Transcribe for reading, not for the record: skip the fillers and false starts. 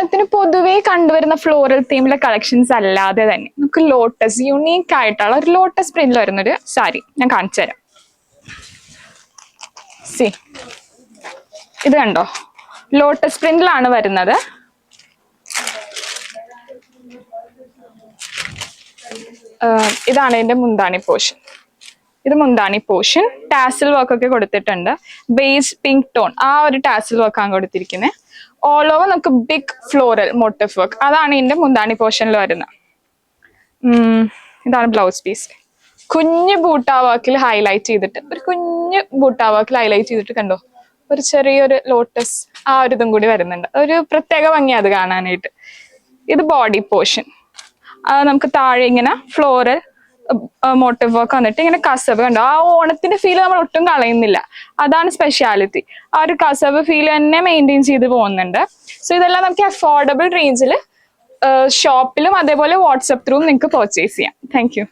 ഓണത്തിന് പൊതുവേ കണ്ടുവരുന്ന ഫ്ലോറൽ തീമിലെ കളക്ഷൻസ് അല്ലാതെ തന്നെ നമുക്ക് ലോട്ടസ് യുണീക്ക് ആയിട്ടുള്ള ഒരു ലോട്ടസ് പ്രിന്റിൽ വരുന്നൊരു സാരി ഞാൻ കാണിച്ചു തരാം. സി ഇത് കണ്ടോ, ലോട്ടസ് പ്രിന്റിലാണ് വരുന്നത്. ഇതാണ് ഇതിന്റെ മുന്താണി പോർഷൻ. ഇത് മുന്താണി പോർഷൻ. ടാസിൽ വർക്ക് ഒക്കെ കൊടുത്തിട്ടുണ്ട്. ബേസ് പിങ്ക് ടോൺ ആ ഒരു ടാസിൽ വർക്കാണ് കൊടുത്തിരിക്കുന്നത്. ഓൾ ഓവർ നമുക്ക് ബിഗ് ഫ്ലോറൽ മോട്ടീഫ് വർക്ക്, അതാണ് ഇതിന്റെ മുന്താണി പോർഷനിൽ വരുന്നത്. ഇതാണ് ബ്ലൗസ് പീസ്. കുഞ്ഞു ബൂട്ടാ വർക്കിൽ ഹൈലൈറ്റ് ചെയ്തിട്ട്, ഒരു കുഞ്ഞു ബൂട്ടാ വർക്കിൽ ഹൈലൈറ്റ് ചെയ്തിട്ട് കണ്ടോ, ഒരു ചെറിയൊരു ലോട്ടസ് ആ ഒരു ഇതും കൂടി വരുന്നുണ്ട്. ഒരു പ്രത്യേക ഭംഗി അത് കാണാനായിട്ട്. ഇത് ബോഡി പോർഷൻ. നമുക്ക് താഴെ ഇങ്ങനെ ഫ്ലോറൽ മോട്ടീവ് വർക്ക് വന്നിട്ട് ഇങ്ങനെ കസവ് കണ്ടോ. ആ ഓണത്തിന്റെ ഫീൽ നമ്മൾ ഒട്ടും കളയുന്നില്ല, അതാണ് സ്പെഷ്യാലിറ്റി. ആ ഒരു കസവ് ഫീൽ തന്നെ മെയിൻറ്റെയിൻ ചെയ്ത് പോകുന്നുണ്ട്. സോ ഇതെല്ലാം നമുക്ക് അഫോർഡബിൾ റേഞ്ചിൽ ഷോപ്പിലും അതേപോലെ വാട്സപ്പ് ത്രൂ നിങ്ങൾക്ക് പർച്ചേസ് ചെയ്യാം. Thank you.